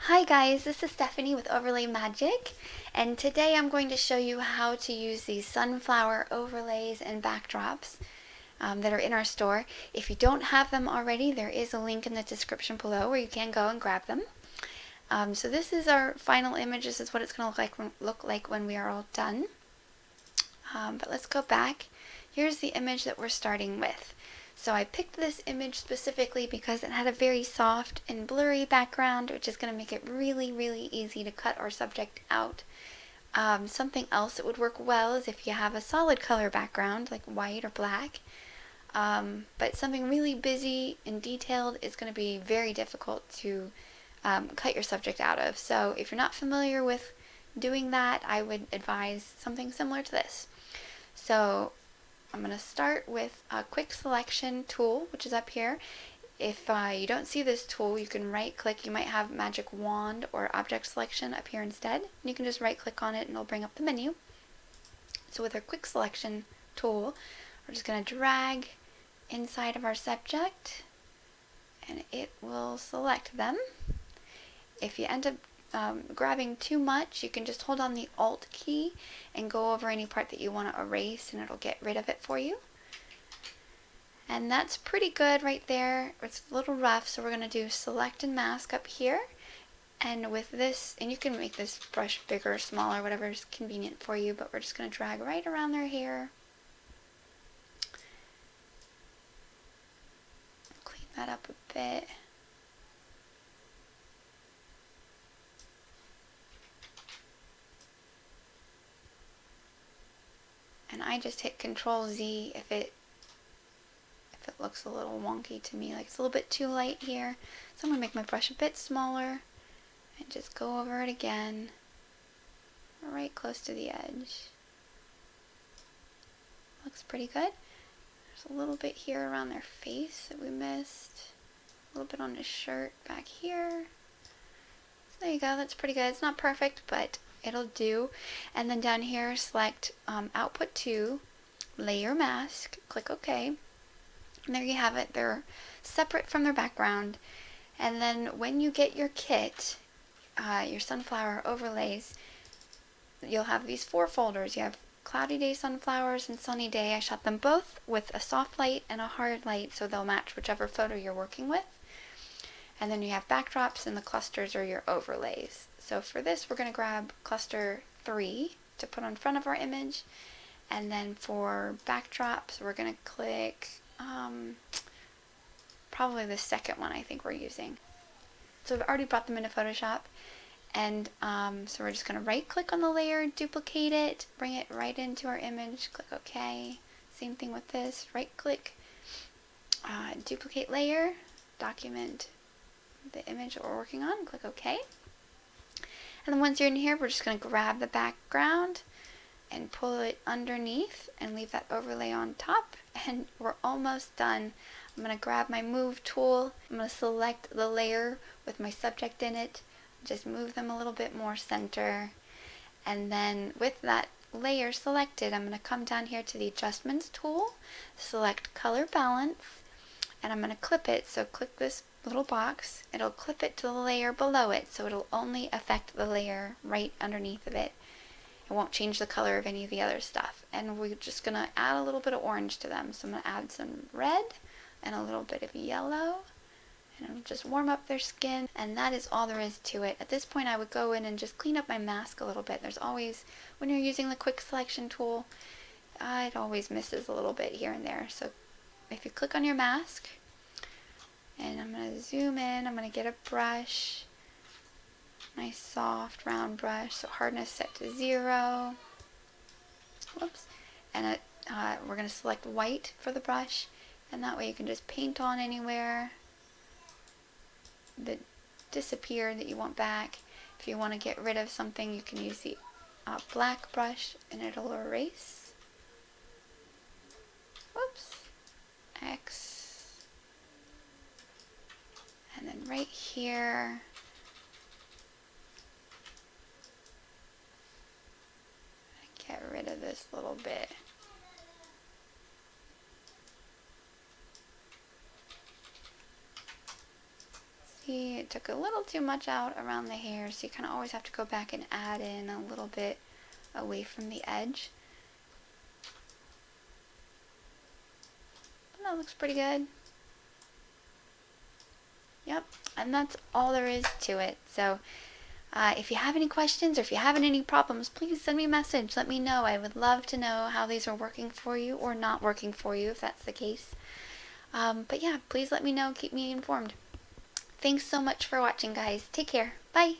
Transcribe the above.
Hi guys, this is Stephanie with Overlay Magic, and today I'm going to show you how to use these sunflower overlays and backdrops that are in our store. If you don't have them already, there is a link in the description below where you can go and grab them. So this is our final image. This is what it's going to look like when we are all done. But let's go back. Here's the image that we're starting with. So I picked this image specifically because it had a very soft and blurry background, which is going to make it really easy to cut our subject out. Something else that would work well is if you have a solid color background, like white or black. But something really busy and detailed is going to be very difficult to cut your subject out of. So if you're not familiar with doing that, I would advise something similar to this. So I'm going to start with a quick selection tool, which is up here. If you don't see this tool, you can right click. You might have magic wand or object selection up here instead. And you can just right click on it and it'll bring up the menu. So with our quick selection tool, we're just going to drag inside of our subject and it will select them. If you end up grabbing too much, you can just hold on the Alt key and go over any part that you want to erase and it'll get rid of it for you. And that's pretty good right there. It's a little rough, so we're going to do select and mask up here. And with this, and you can make this brush bigger or smaller, whatever is convenient for you, but we're just going to drag right around their hair. Clean that up a bit. And I just hit Control Z if it looks a little wonky to me, like it's a little bit too light here. So I'm going to make my brush a bit smaller and just go over it again, right close to the edge. Looks pretty good. There's a little bit here around their face that we missed. A little bit on his shirt back here. So there you go, that's pretty good. It's not perfect, but it'll do. And then down here, select Output to, Layer Mask, click OK. And there you have it. They're separate from their background. And then when you get your kit, your sunflower overlays, you'll have these 4 folders. You have Cloudy Day Sunflowers and Sunny Day. I shot them both with a soft light and a hard light so they'll match whichever photo you're working with. And then you have backdrops, and the clusters are your overlays. So for this, we're going to grab cluster 3 to put on front of our image. And then for backdrops, we're going to click probably the second one I think we're using. So I've already brought them into Photoshop. And so we're just going to right click on the layer, duplicate it, bring it right into our image, click OK. Same thing with this, right click, duplicate layer, document the image that we're working on, click OK. And then once you're in here, we're just going to grab the background and pull it underneath and leave that overlay on top. And we're almost done. I'm going to grab my Move tool. I'm going to select the layer with my subject in it. Just move them a little bit more center. And then with that layer selected, I'm going to come down here to the Adjustments tool, select Color Balance, and I'm going to clip it. So click this little box. It'll clip it to the layer below it, so it'll only affect the layer right underneath of it. It won't change the color of any of the other stuff. And we're just going to add a little bit of orange to them. So I'm going to add some red and a little bit of yellow. And it'll just warm up their skin. And that is all there is to it. At this point, I would go in and just clean up my mask a little bit. There's always, when you're using the quick selection tool, it always misses a little bit here and there. So if you click on your mask, and I'm going to zoom in, I'm going to get a brush. Nice soft round brush, so hardness set to 0. Whoops. And we're going to select white for the brush, and that way you can just paint on anywhere that disappeared that you want back. If you want to get rid of something, you can use the black brush and it'll erase. Whoops. X. And then right here, get rid of this little bit. See, it took a little too much out around the hair, so you kind of always have to go back and add in a little bit away from the edge. But that looks pretty good. Yep, and that's all there is to it. So if you have any questions or if you're having any problems, please send me a message. Let me know. I would love to know how these are working for you or not working for you if that's the case. But yeah, please let me know. Keep me informed. Thanks so much for watching, guys. Take care. Bye.